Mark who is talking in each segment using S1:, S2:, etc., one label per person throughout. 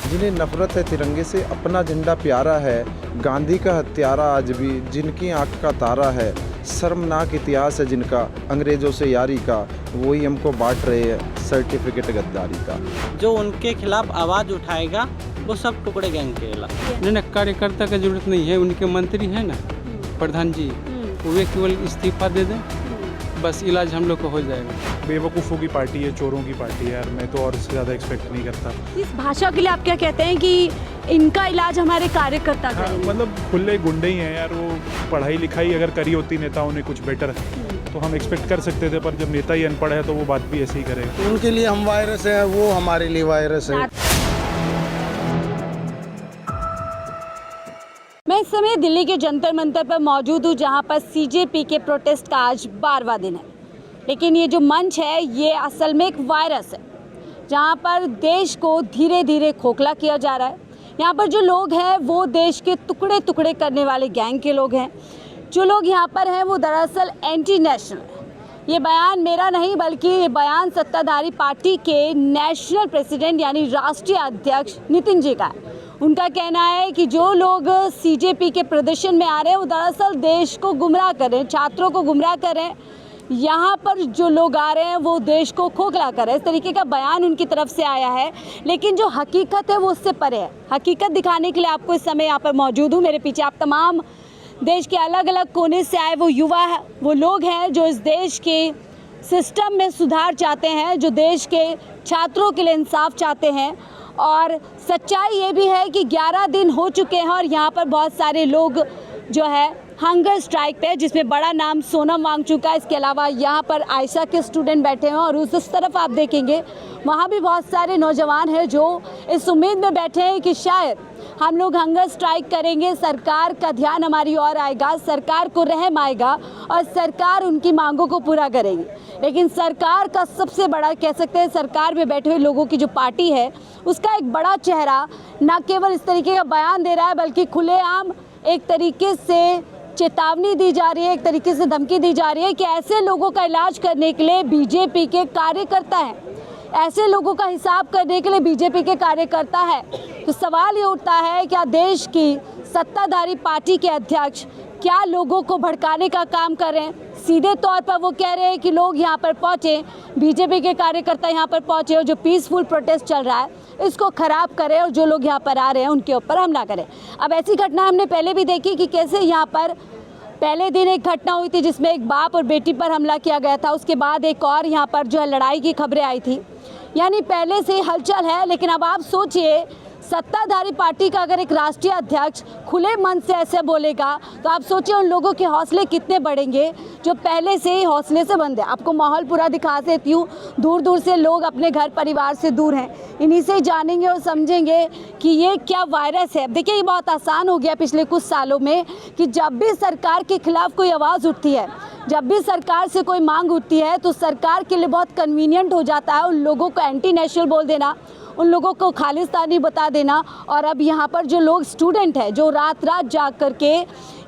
S1: जिन्हें नफरत है तिरंगे से, अपना झंडा प्यारा है, गांधी का हत्यारा आज भी जिनकी आंख का तारा है, शर्मनाक इतिहास है जिनका अंग्रेज़ों से यारी का, वही हमको बांट रहे हैं सर्टिफिकेट गद्दारी का।
S2: जो उनके खिलाफ आवाज़ उठाएगा वो सब टुकड़े गैंग कहला।
S3: नहीं, कार्यकर्ता की जरूरत नहीं है, उनके मंत्री हैं ना प्रधान जी, वे केवल इस्तीफा दे दें, बस इलाज हम लोग को हो जाएगा।
S4: बेवकूफ़ों की पार्टी है, चोरों की पार्टी है यार, मैं तो और इससे ज़्यादा एक्सपेक्ट नहीं करता।
S5: इस भाषा के लिए आप क्या कहते हैं कि इनका इलाज हमारे कार्यकर्ता
S4: हाँ,
S5: करेंगे?
S4: मतलब खुले गुंडे ही हैं यार, वो पढ़ाई लिखाई अगर करी होती नेताओं ने कुछ बेटर तो हम एक्सपेक्ट कर सकते थे, पर जब नेता ही अनपढ़ है तो वो बात भी ऐसे ही करेगा।
S6: उनके लिए हम वायरस हैं, वो हमारे लिए वायरस है।
S5: मैं इस समय दिल्ली के जंतर मंतर पर मौजूद हूँ, जहाँ पर सीजेपी के प्रोटेस्ट का आज 12वां दिन है। लेकिन ये जो मंच है ये असल में एक वायरस है, जहाँ पर देश को धीरे धीरे खोखला किया जा रहा है। यहाँ पर जो लोग हैं वो देश के टुकड़े टुकड़े करने वाले गैंग के लोग हैं। जो लोग यहाँ पर हैं वो दरअसल एंटी नेशनल है। ये बयान मेरा नहीं बल्कि ये बयान सत्ताधारी पार्टी के नेशनल प्रेसिडेंट यानी राष्ट्रीय अध्यक्ष नितिन जी का है। उनका कहना है कि जो लोग सीजेपी के प्रदर्शन में आ रहे हैं वो दरअसल देश को गुमराह कर रहे हैं, छात्रों को गुमराह कर रहे हैं। यहाँ पर जो लोग आ रहे हैं वो देश को खोखला कर रहे हैं, इस तरीके का बयान उनकी तरफ से आया है। लेकिन जो हकीकत है वो उससे परे है। हकीकत दिखाने के लिए आपको इस समय यहाँ पर मौजूद हूँ। मेरे पीछे आप तमाम देश के अलग अलग कोने से आए वो युवा है, वो लोग हैं जो इस देश के सिस्टम में सुधार चाहते हैं, जो देश के छात्रों के लिए इंसाफ चाहते हैं। और सच्चाई ये भी है कि 11 दिन हो चुके हैं और यहाँ पर बहुत सारे लोग जो है हंगर स्ट्राइक पे, जिसमें बड़ा नाम सोनम वांगचुक का। इसके अलावा यहाँ पर आयशा के स्टूडेंट बैठे हैं और उस तरफ आप देखेंगे वहाँ भी बहुत सारे नौजवान हैं जो इस उम्मीद में बैठे हैं कि शायद हम लोग हंगर स्ट्राइक करेंगे, सरकार का ध्यान हमारी ओर आएगा, सरकार को रहम आएगा और सरकार उनकी मांगों को पूरा करेगी। लेकिन सरकार का सबसे बड़ा कह सकते हैं, सरकार में बैठे हुए लोगों की जो पार्टी है उसका एक बड़ा चेहरा न केवल इस तरीके का बयान दे रहा है बल्कि खुलेआम एक तरीके से चेतावनी दी जा रही है, एक तरीके से धमकी दी जा रही है कि ऐसे लोगों का इलाज करने के लिए बीजेपी के कार्यकर्ता हैं, ऐसे लोगों का हिसाब करने के लिए बीजेपी के कार्यकर्ता है। तो सवाल ये उठता है क्या देश की सत्ताधारी पार्टी के अध्यक्ष क्या लोगों को भड़काने का काम कर रहे हैं? सीधे तौर पर वो कह रहे हैं कि लोग यहाँ पर पहुँचे, बीजेपी के कार्यकर्ता यहाँ पर पहुँचे और जो पीसफुल प्रोटेस्ट चल रहा है इसको ख़राब करें और जो लोग यहाँ पर आ रहे हैं उनके ऊपर हमला करें। अब ऐसी घटना हमने पहले भी देखी कि कैसे यहाँ पर पहले दिन एक घटना हुई थी जिसमें एक बाप और बेटी पर हमला किया गया था। उसके बाद एक और यहाँ पर जो है लड़ाई की खबरें आई थी। यानी पहले से हलचल है। लेकिन अब आप सोचिए, सत्ताधारी पार्टी का अगर एक राष्ट्रीय अध्यक्ष खुले मन से ऐसे बोलेगा तो आप सोचिए उन लोगों के हौसले कितने बढ़ेंगे जो पहले से ही हौसले से बंद है। आपको माहौल पूरा दिखा देती हूँ। दूर दूर से लोग अपने घर परिवार से दूर हैं, इन्हीं से जानेंगे और समझेंगे कि ये क्या वायरस है। देखिए, ये बहुत आसान हो गया पिछले कुछ सालों में कि जब भी सरकार के खिलाफ कोई आवाज़ उठती है, जब भी सरकार से कोई मांग उठती है तो सरकार के लिए बहुत कन्वीनियंट हो जाता है उन लोगों को एंटी नेशनल बोल देना, उन लोगों को खालिस्तानी बता देना। और अब यहाँ पर जो लोग स्टूडेंट हैं जो रात रात जाग करके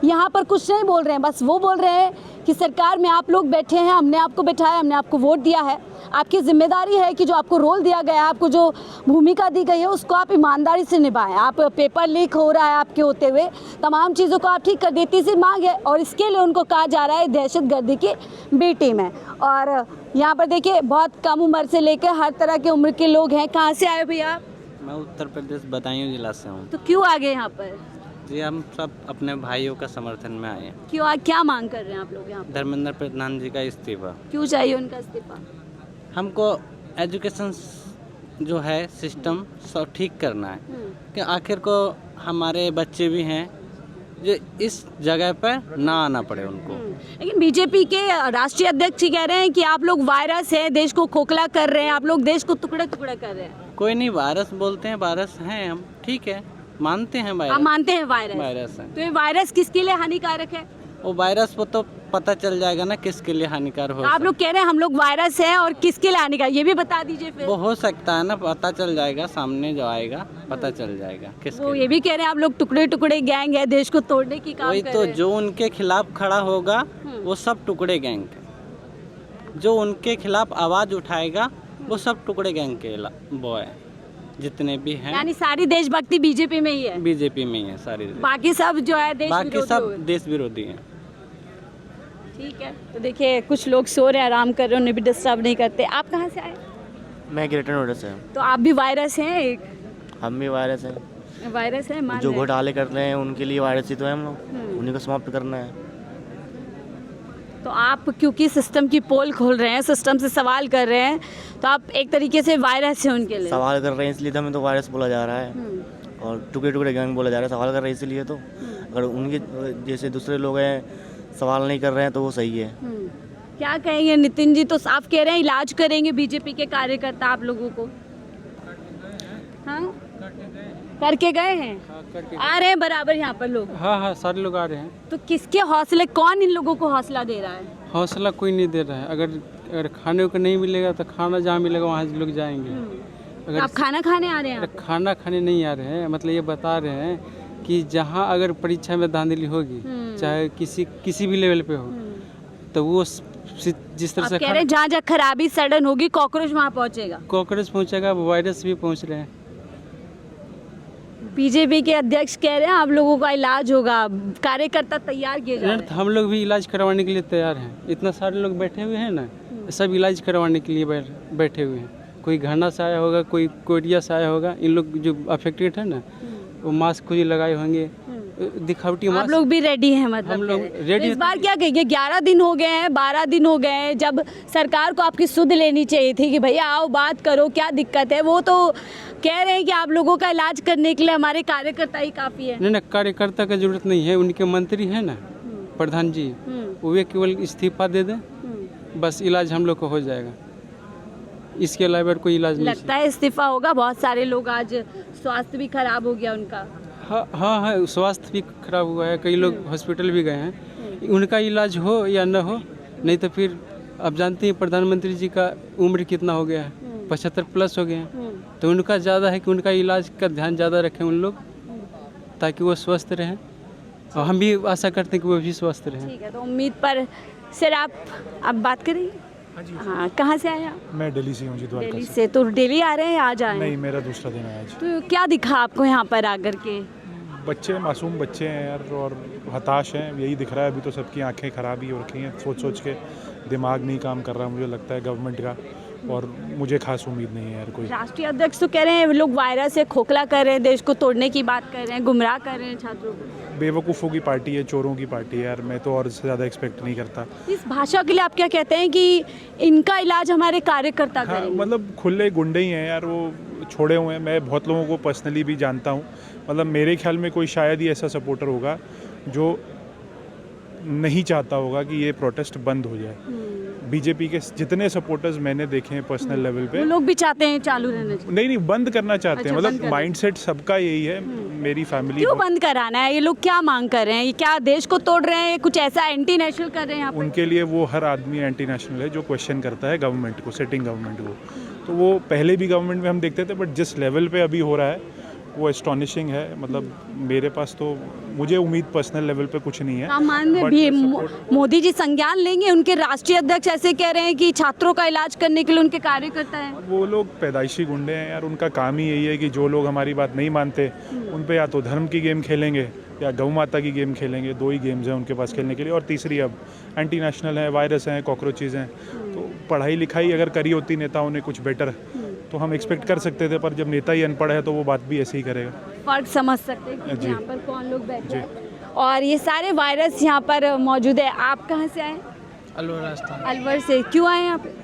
S5: यहाँ पर कुछ नहीं बोल रहे हैं, बस वो बोल रहे हैं कि सरकार में आप लोग बैठे हैं, हमने आपको बैठाया, हमने आपको वोट दिया है, आपकी जिम्मेदारी है कि जो आपको रोल दिया गया है, आपको जो भूमिका दी गई है उसको आप ईमानदारी से निभाएं। आप पेपर लीक हो रहा है आपके होते हुए, तमाम चीज़ों को आप ठीक कर देती सी मांग है और इसके लिए उनको कहा जा रहा है दहशतगर्दी की बी टीम है। और यहाँ पर देखिए बहुत कम उम्र से लेकर हर तरह की उम्र के लोग हैं। कहाँ से आए भैया आप?
S2: मैं उत्तर प्रदेश बदायूं जिला से हूँ।
S5: तो क्यों आ गए यहाँ पर?
S2: जी, हम सब अपने भाइयों का समर्थन में आए हैं।
S5: क्यों क्या मांग कर रहे हैं आप लोग यहाँ पर?
S2: धर्मेंद्र प्रधान जी का इस्तीफा।
S5: क्यों चाहिए उनका इस्तीफा?
S2: हमको एजुकेशन जो है सिस्टम सब ठीक करना है कि आखिर को हमारे बच्चे भी हैं जो इस जगह पर ना आना पड़े उनको।
S5: लेकिन बीजेपी के राष्ट्रीय अध्यक्ष कह रहे हैं कि आप लोग वायरस है, देश को खोखला कर रहे हैं, आप लोग देश को टुकड़े टुकड़े कर रहे हैं।
S2: कोई नहीं, वायरस बोलते हैं, वायरस हैं हम, ठीक है, मानते हैं वायरस।
S5: आप मानते हैं वायरस
S2: है।
S5: तो ये वायरस किसके लिए हानिकारक है?
S2: वो वायरस को तो पता चल जाएगा ना किसके लिए हानिकारक हो।
S5: आप लोग कह रहे हैं हम लोग वायरस है और किसके लिए हानिकारक, ये भी बता दीजिए फिर।
S2: वो हो सकता है ना, पता चल जाएगा, सामने जो आएगा पता चल जाएगा किसके
S5: वो
S2: लिए।
S5: ये भी कह रहे हैं आप लोग टुकड़े टुकड़े गैंग है, देश को तोड़ने की काम
S2: वही
S5: कर
S2: तो,
S5: रहे हैं।
S2: जो उनके खिलाफ खड़ा होगा वो सब टुकड़े गैंग है। जो उनके खिलाफ आवाज उठाएगा वो सब टुकड़े गैंग के बॉय। जितने भी हैं
S5: यानी सारी देशभक्ति बीजेपी में ही है,
S2: बीजेपी में ही है सारी।
S5: बाकी सब जो है देश
S2: बाकी
S5: विरोधी
S2: सब
S5: हो गए।
S2: देश विरोधी हैं।
S5: ठीक है, तो देखिए कुछ लोग सो रहे हैं, आराम कर रहे हैं, उन्हें भी डिस्टर्ब नहीं करते। आप कहाँ से आए?
S7: मैं ग्रेटर नोएडा से हूँ।
S5: तो आप भी वायरस हैं एक?
S7: हम भी वायरस हैं।
S5: वायरस है, मान
S7: जो
S5: रहे हैं।
S7: घोटाले कर रहे हैं उनके लिए वायरस ही तो है हम लोग, उन्हीं को समाप्त करना है।
S5: तो आप क्योंकि सिस्टम की पोल खोल रहे हैं, सिस्टम से सवाल कर रहे हैं, तो आप एक तरीके से वायरस हैं उनके लिए।
S7: सवाल कर रहे हैं इसलिए तो हमें तो वायरस बोला जा रहा है और टुकड़े टुकड़े गैंग बोला जा रहा है। सवाल कर रहे हैं इसलिए तो, अगर उनके जैसे दूसरे लोग हैं सवाल नहीं कर रहे हैं तो वो सही है।
S5: क्या कहेंगे नितिन जी? तो साफ कह रहे हैं इलाज करेंगे बीजेपी के कार्यकर्ता आप लोगों को। हाँ, करके गए हैं, आ रहे हैं बराबर यहाँ पर लोग।
S3: हाँ, सारे लोग आ रहे हैं।
S5: तो किसके हौसले, कौन इन लोगों को हौसला दे रहा है?
S3: हौसला कोई नहीं दे रहा है। अगर खाने को नहीं मिलेगा तो खाना जहाँ मिलेगा वहाँ से लोग जाएंगे।
S5: तो आप खाना खाने आ रहे हैं?
S3: अगर खाना खाने नहीं आ रहे हैं, मतलब ये बता रहे हैं कि जहाँ अगर परीक्षा में धांधली होगी, चाहे किसी भी लेवल पे हो, तो वो जिस तरह
S5: आप
S3: से
S5: कह रहे हैं जहाँ जहाँ खराबी सड़न होगी कॉकरोच वहाँ पहुँचेगा,
S3: कॉकरोच पहुँचेगा, वायरस भी पहुँच रहे हैं।
S5: बीजेपी के अध्यक्ष कह रहे हैं आप लोगों का इलाज होगा, कार्यकर्ता तैयार किए जा रहे हैं।
S3: हम लोग भी इलाज करवाने के लिए तैयार हैं। इतना सारे लोग बैठे हुए हैं ना, सब इलाज करवाने के लिए बैठे हुए हैं। कोई घाना से आया होगा, कोई कोरिया से आया होगा। इन लोग जो अफेक्टेड है ना, वो मास्क खुद ही लगाए होंगे, दिखावटी
S5: आप
S3: मास्क।
S5: लोग भी रेडी हैं मतलब?
S3: हम लोग
S5: तो
S3: रेडी।
S5: इस बार क्या कहेंगे? 11 दिन हो गए हैं, 12 दिन हो गए हैं, जब सरकार को आपकी सुध लेनी चाहिए थी कि भैया आओ बात करो, क्या दिक्कत है। वो तो कह रहे हैं कि आप लोगों का इलाज करने के लिए हमारे कार्यकर्ता ही काफ़ी है।
S3: नहीं, कार्यकर्ता का जरूरत नहीं है। उनके मंत्री हैं ना, प्रधान जी, वे केवल इस्तीफा दे दें, बस इलाज हम लोग को हो जाएगा। इसके अलावा कोई इलाज नहीं।
S5: लगता है इस्तीफा होगा? बहुत सारे लोग आज स्वास्थ्य भी खराब हो गया उनका।
S3: हाँ, स्वास्थ्य भी खराब हुआ है, कई लोग हॉस्पिटल भी गए हैं। उनका इलाज हो या न हो, नहीं तो फिर आप जानते हैं प्रधानमंत्री जी का उम्र कितना हो गया है, 75 प्लस हो गए हैं। तो उनका ज़्यादा है कि उनका इलाज का ध्यान ज़्यादा रखें उन लोग, ताकि वो स्वस्थ रहें, और हम भी आशा करते हैं कि वो भी स्वस्थ रहें।
S5: ठीक है, तो उम्मीद पर सर आप बात करेंगे? हाँ, कहाँ से आए आप?
S4: मैं दिल्ली से हूँ जी, द्वारका
S5: दिल्ली
S4: से।
S5: से। तो डेली आ रहे हैं, आज आए हैं?
S4: नहीं, मेरा दूसरा दिन है आज।
S5: तो क्या दिखा आपको यहाँ पर आकर के?
S4: बच्चे मासूम बच्चे हैं यार, और हताश हैं, यही दिख रहा है। अभी तो सबकी आंखें खराब ही हो रखी हैं, सोच सोच के दिमाग नहीं काम कर रहा मुझे लगता है गवर्नमेंट का, और मुझे खास उम्मीद नहीं है यार कोई।
S5: राष्ट्रीय अध्यक्ष तो कह रहे हैं लोग वायरस से खोखला कर रहे हैं, देश को तोड़ने की बात कर रहे हैं, गुमराह कर रहे हैं छात्रों को।
S4: बेवकूफ़ों की पार्टी है, चोरों की पार्टी है यार, मैं तो और इससे ज़्यादा एक्सपेक्ट नहीं करता।
S5: इस भाषा के लिए आप क्या कहते हैं कि इनका इलाज हमारे कार्यकर्ता
S4: हाँ,
S5: करेंगे?
S4: मतलब खुले गुंडे ही हैं यार, वो छोड़े हुए हैं। मैं बहुत लोगों को पर्सनली भी जानता हूँ, मतलब मेरे ख्याल में कोई शायद ही ऐसा सपोर्टर होगा जो नहीं चाहता होगा कि ये प्रोटेस्ट बंद हो जाए। बीजेपी के जितने सपोर्टर्स मैंने देखे हैं पर्सनल लेवल पे,
S5: वो लोग भी चाहते हैं चालू रहना चाहिए।
S4: नहीं बंद करना चाहते
S5: अच्छा,
S4: हैं,
S5: बंद
S4: मतलब
S5: करना।
S4: माइंडसेट सबका यही है। मेरी फैमिली
S5: क्यों बंद कराना है? ये लोग क्या मांग कर रहे हैं? ये क्या देश को तोड़ रहे हैं? कुछ ऐसा एंटी नेशनल कर रहे हैं यहाँ पे?
S4: उनके लिए वो हर आदमी एंटी नेशनल है जो क्वेश्चन करता है गवर्नमेंट को, सेटिंग गवर्नमेंट को। तो वो पहले भी गवर्नमेंट में हम देखते थे, बट जिस लेवल पे अभी हो रहा है वो एस्टॉनिशिंग है। मतलब मेरे पास तो, मुझे उम्मीद पर्सनल लेवल पे कुछ नहीं है।
S5: आप मान रहे
S4: But
S5: भी
S4: support-
S5: मोदी जी संज्ञान लेंगे? उनके राष्ट्रीय अध्यक्ष ऐसे कह रहे हैं कि छात्रों का इलाज करने के लिए उनके कार्यकर्ता हैं।
S4: वो लोग पैदाइशी गुंडे हैं यार, उनका काम ही यही है कि जो लोग हमारी बात नहीं मानते उन पे या तो धर्म की गेम खेलेंगे या गौ माता की गेम खेलेंगे। 2 ही गेम्स हैं उनके पास खेलने के लिए, और तीसरी अब एंटी नेशनल है, वायरस हैं, कॉकरोचेज हैं। तो पढ़ाई लिखाई अगर करी होती नेताओं ने कुछ बेटर, तो हम एक्सपेक्ट कर सकते थे, पर जब नेता ही अनपढ़ है तो वो बात भी ऐसे ही करेगा।
S5: फर्क समझ सकते हैं कि
S4: जी।
S5: यहाँ पर कौन लोग बैठे हैं। और ये सारे वायरस यहाँ पर मौजूद है। आप कहाँ से आए?
S8: अलवर राजस्थान।
S5: अलवर से। क्यों आए यहाँ पे?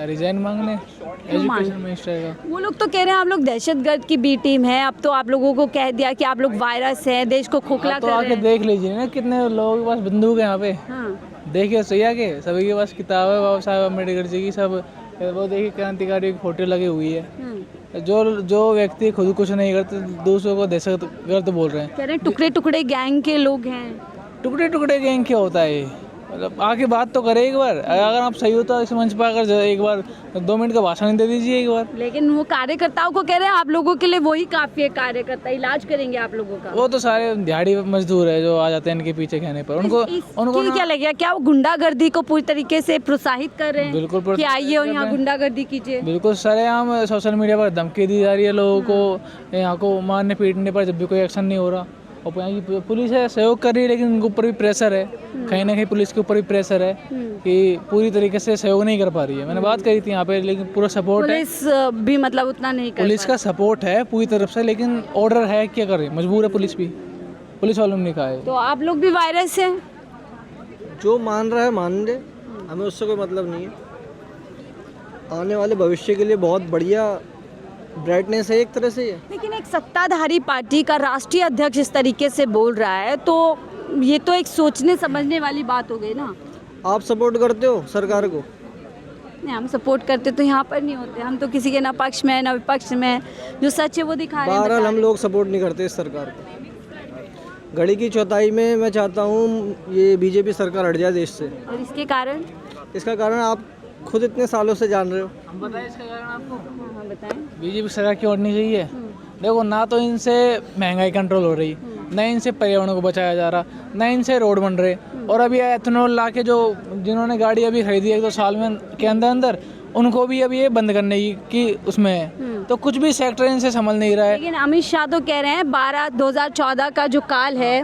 S8: रिजाइन मांगने, एजुकेशन मिनिस्टर का।
S5: वो लोग तो कह रहे हैं आप लोग दहशतगर्द की बी टीम है, अब तो आप लोगों को कह दिया कि आप लोग वायरस है, देश को खोखला
S8: हाँ, तो
S5: कर रहे
S8: आके
S5: हैं।
S8: देख लीजिए ना कितने लोगों के पास बंदूक है यहाँ पे।
S5: हाँ,
S8: देखिए सही आके सभी के पास किताब है, बाबा साहब अम्बेडकर जी की सब। वो देखिए क्रांतिकारी की फोटो लगी हुई है। जो व्यक्ति खुद कुछ नहीं करते दूसरों को दहशतगर्द बोल रहे हैं।
S5: कह रहे हैं टुकड़े टुकड़े गैंग के लोग हैं।
S8: टुकड़े टुकड़े गैंग क्या होता है ये? मतलब आके बात तो करे एक बार, अगर आप सही हो तो इस मंच पर आकर एक बार 2 मिनट का भाषण दे दीजिए एक बार।
S5: लेकिन वो कार्यकर्ताओं को कह रहे हैं आप लोगों के लिए वही काफी है, कार्यकर्ता इलाज करेंगे आप लोगों का।
S8: वो तो सारे दिहाड़ी मजदूर है जो आ जाते हैं इनके पीछे कहने पर, उनको
S5: इसकी क्या लगेगा, क्या वो गुंडागर्दी को पूरी तरीके से प्रोत्साहित कर रहे हैं?
S8: बिल्कुल
S5: कि आइए और यहाँ गुंडागर्दी कीजिए।
S8: बिल्कुल सरेआम सोशल मीडिया पर धमकी दी जा रही है लोगों को, यहाँ को मारने पीटने पर, जब भी कोई एक्शन नहीं हो रहा। और यहाँ की पुलिस है सहयोग कर रही है, लेकिन उनके ऊपर भी प्रेशर है, कहीं ना कहीं पुलिस के ऊपर भी प्रेशर है कि पूरी तरीके से सहयोग नहीं कर पा रही है। मैंने बात करी थी यहाँ पे, लेकिन पूरा सपोर्ट है,
S5: पुलिस भी मतलब उतना नहीं कर
S8: पुलिस का सपोर्ट है पूरी तरफ से, लेकिन ऑर्डर है, क्या करे, मजबूर है पुलिस भी, पुलिस वालों ने नहीं कहा है।
S5: तो आप लोग भी वायरस हैं?
S9: जो मान रहा है मान ले, हमें उससे कोई मतलब नहीं है। आने वाले भविष्य के लिए बहुत बढ़िया ब्राइटनेस है एक तरह से ये।
S5: लेकिन एक सत्ताधारी पार्टी का राष्ट्रीय अध्यक्ष इस तरीके से बोल रहा है, तो ये तो एक सोचने समझने वाली बात हो गई ना।
S9: आप सपोर्ट करते हो सरकार को?
S5: नहीं, हम सपोर्ट करते तो यहाँ पर नहीं होते, हम तो किसी के ना पक्ष में ना विपक्ष में, जो सच है वो दिखा रहे हैं।
S9: बहरहाल हम लोग सपोर्ट नहीं करते इस सरकार को। घड़ी की चौथाई में मैं चाहता हूँ ये बीजेपी सरकार हट जाए देश से।
S5: और इसके कारण?
S9: इसका कारण आप खुद इतने सालों से जान रहे हो।
S8: हम बताएं इसका कारण आपको?
S5: हाँ बताएं।
S8: बीजेपी सरकार क्यों हटनी चाहिए? देखो, ना तो इनसे महंगाई कंट्रोल हो रही, ना इनसे पर्यावरण को बचाया जा रहा, ना इनसे रोड बन रहे, और अभी एथेनॉल ला के जो जिन्होंने गाड़ी अभी खरीदी 1-2 साल में के अंदर अंदर, उनको भी अभी ये बंद करने की उसमें है, तो कुछ भी सेक्टर इनसे संभल नहीं रहा है।
S5: लेकिन अमित शाह तो कह रहे हैं 2014 का जो काल है,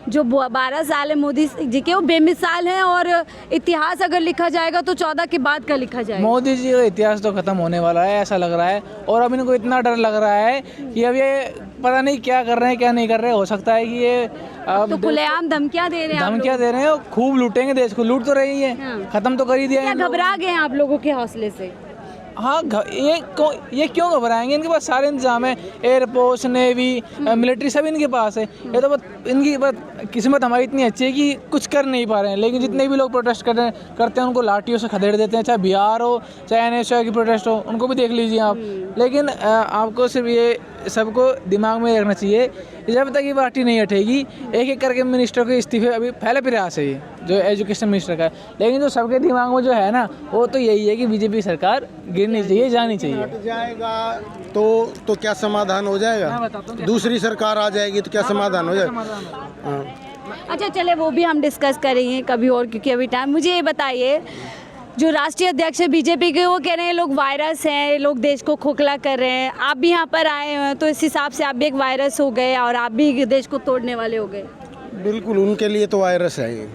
S5: जो 12 साल है मोदी जी के, वो बेमिसाल है, और इतिहास अगर लिखा जाएगा तो 14 के बाद का लिखा जाएगा।
S8: मोदी जी का इतिहास तो खत्म होने वाला है ऐसा लग रहा है, और अब इनको इतना डर लग रहा है कि अब ये पता नहीं क्या कर रहे हैं क्या नहीं कर रहे। हो सकता है कि ये अब
S5: तो खुलेआम धमकियां दे रहे हैं।
S8: धमकियां दे रहे हैं, खूब लूटेंगे देश को, लूट तो रही है, खत्म तो कर ही दिया है।
S5: घबरा गए हैं आप लोगों के हौसले से?
S8: हाँ, ये क्यों घबराएंगे? इनके पास सारे इंतजाम है, एयरफोर्स, नेवी, मिलिट्री, सब इनके पास है। ये तो इनकी किस्मत हमारी इतनी अच्छी है कि कुछ कर नहीं पा रहे हैं, लेकिन जितने भी लोग प्रोटेस्ट करते हैं उनको लाठियों से खदेड़ देते हैं, चाहे बिहार हो चाहे NSY की प्रोटेस्ट हो, उनको भी देख लीजिए आप। लेकिन आपको सिर्फ ये सबको दिमाग में रखना चाहिए, जब तक ये पार्टी नहीं हटेगी, एक एक करके मिनिस्टर के इस्तीफे अभी पहले प्रयास है ये जो एजुकेशन मिनिस्टर का है, लेकिन जो सबके दिमाग में जो है ना, वो तो यही है कि बीजेपी सरकार गिरनी चाहिए, जानी चाहिए।
S6: हट जाएगा तो क्या समाधान हो जाएगा? दूसरी सरकार आ जाएगी तो क्या समाधान हो जाएगा? हाँ।
S5: अच्छा चले, वो भी हम डिस्कस करेंगे कभी और, क्योंकि अभी टाइम। मुझे ये बताइए, जो राष्ट्रीय अध्यक्ष है बीजेपी के, वो कह रहे हैं लोग वायरस हैं, लोग देश को खोखला कर रहे हैं। आप भी यहाँ पर आए हैं तो इस हिसाब से आप भी एक वायरस हो गए और आप भी देश को तोड़ने वाले हो गए।
S6: बिल्कुल, उनके लिए तो वायरस है ये,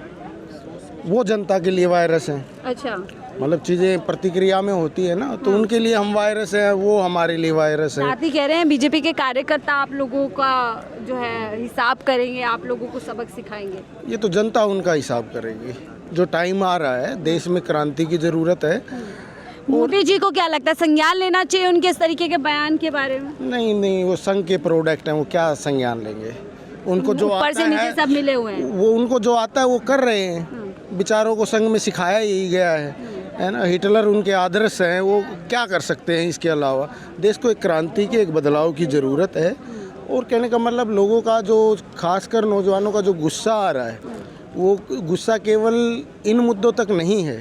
S6: वो जनता के लिए वायरस है।
S5: अच्छा,
S6: मतलब चीज़ें प्रतिक्रिया में होती है ना, तो उनके लिए हम वायरस हैं, वो हमारे लिए वायरस है।
S5: साथ ही कह रहे हैं बीजेपी के कार्यकर्ता आप लोगों का जो है हिसाब करेंगे, आप लोगों को सबक सिखाएंगे।
S6: ये तो जनता उनका हिसाब करेगी। जो टाइम आ रहा है, देश में क्रांति की ज़रूरत है।
S5: मोदी जी को क्या लगता है, संज्ञान लेना चाहिए उनके इस तरीके के बयान के बारे में?
S6: नहीं, वो संघ के प्रोडक्ट हैं, वो क्या संज्ञान लेंगे? उनको जो
S5: ऊपर से
S6: आता
S5: नीचे
S6: है
S5: सब मिले हुए हैं,
S6: वो उनको जो आता है वो कर रहे हैं। बेचारों को संघ में सिखाया यही गया है ना। हिटलर उनके आदर्श हैं, वो क्या कर सकते हैं इसके अलावा? देश को एक क्रांति की, एक बदलाव की ज़रूरत है। और कहने का मतलब, लोगों का जो, खासकर नौजवानों का जो गुस्सा आ रहा है, वो गुस्सा केवल इन मुद्दों तक नहीं है,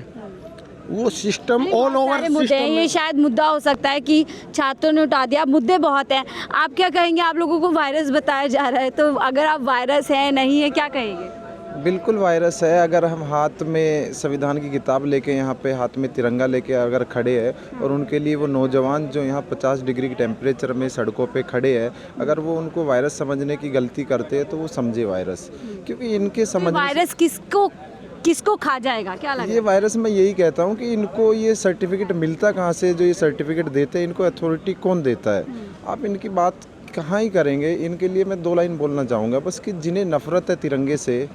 S6: वो सिस्टम ऑल ओवर
S5: मुद्दे हैं। ये शायद मुद्दा हो सकता है कि छात्रों ने उठा दिया, मुद्दे बहुत हैं। आप क्या कहेंगे? आप लोगों को वायरस बताया जा रहा है, तो अगर आप वायरस है नहीं है, क्या कहेंगे?
S1: बिल्कुल वायरस है। अगर हम हाथ में संविधान की किताब लेके, यहाँ पे हाथ में तिरंगा लेके अगर खड़े हैं, और उनके लिए वो नौजवान जो यहाँ 50 डिग्री के टेम्परेचर में सड़कों पे खड़े हैं, अगर वो उनको वायरस समझने की गलती करते हैं तो वो समझे वायरस, क्योंकि इनके समझ
S5: वायरस किसको खा जाएगा, क्या लगता है?
S1: ये वायरस, मैं यही कहता हूँ कि इनको ये सर्टिफिकेट मिलता कहाँ से? जो ये सर्टिफिकेट देते हैं, इनको अथॉरिटी कौन देता है? आप इनकी बात कहाँ ही करेंगे? इनके लिए मैं 2 लाइन बोलना चाहूँगा बस, कि जिन्हें नफ़रत है तिरंगे से,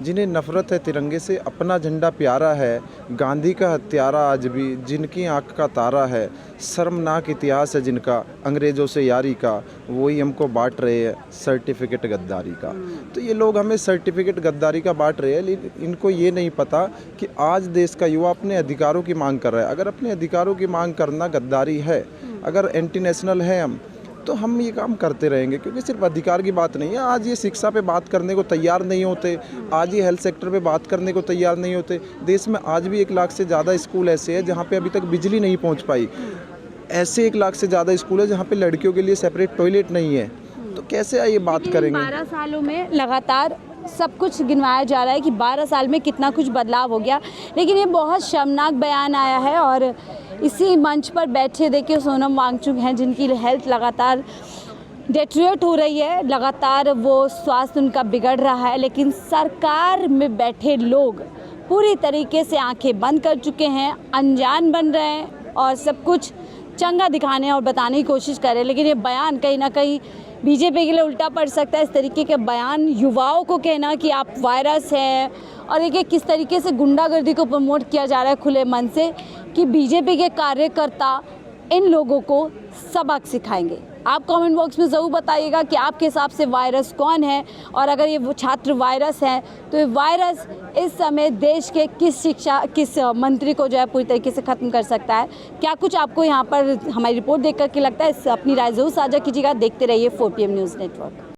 S1: जिन्हें नफ़रत है तिरंगे से, अपना झंडा प्यारा है, गांधी का हत्यारा आज भी, जिनकी आँख का तारा है, शर्मनाक इतिहास है जिनका, अंग्रेज़ों से यारी का, वही हमको बांट रहे हैं सर्टिफिकेट गद्दारी का। तो ये लोग हमें सर्टिफिकेट गद्दारी का बांट रहे हैं, लेकिन इनको ये नहीं पता कि आज देश का युवा अपने अधिकारों की मांग कर रहा है। अगर अपने अधिकारों की मांग करना गद्दारी है, अगर एंटी नेशनल है हम, तो हम ये काम करते रहेंगे, क्योंकि सिर्फ अधिकार की बात नहीं है। आज ये शिक्षा पे बात करने को तैयार नहीं होते, आज ये हेल्थ सेक्टर पे बात करने को तैयार नहीं होते। देश में आज भी 1 लाख से ज़्यादा स्कूल ऐसे हैं जहाँ पे अभी तक बिजली नहीं पहुँच पाई। ऐसे 1 लाख से ज़्यादा स्कूल है जहाँ पे लड़कियों के लिए सेपरेट टॉयलेट नहीं है। तो कैसे ये बात करेंगे?
S5: 12 सालों में लगातार सब कुछ गिनवाया जा रहा है कि 12 साल में कितना कुछ बदलाव हो गया, लेकिन ये बहुत शर्मनाक बयान आया है। और इसी मंच पर बैठे देखिए सोनम वांगचुक हैं जिनकी हेल्थ लगातार डेट्रिएट हो रही है, लगातार वो स्वास्थ्य उनका बिगड़ रहा है, लेकिन सरकार में बैठे लोग पूरी तरीके से आंखें बंद कर चुके हैं, अनजान बन रहे हैं और सब कुछ चंगा दिखाने और बताने की कोशिश कर रहे हैं। लेकिन ये बयान कहीं ना कहीं बीजेपी के लिए उल्टा पड़ सकता है। इस तरीके के बयान युवाओं को कहना कि आप वायरस हैं, और देखिए किस तरीके से गुंडागर्दी को प्रमोट किया जा रहा है खुले मन से कि बीजेपी के कार्यकर्ता इन लोगों को सबक सिखाएंगे। आप कमेंट बॉक्स में ज़रूर बताइएगा कि आपके हिसाब से वायरस कौन है, और अगर ये वो छात्र वायरस हैं तो ये वायरस इस समय देश के किस मंत्री को जो है पूरी तरीके से ख़त्म कर सकता है। क्या कुछ आपको यहाँ पर हमारी रिपोर्ट देख कर के लगता है, अपनी राय ज़रूर साझा कीजिएगा। देखते रहिए 4PM न्यूज़ नेटवर्क।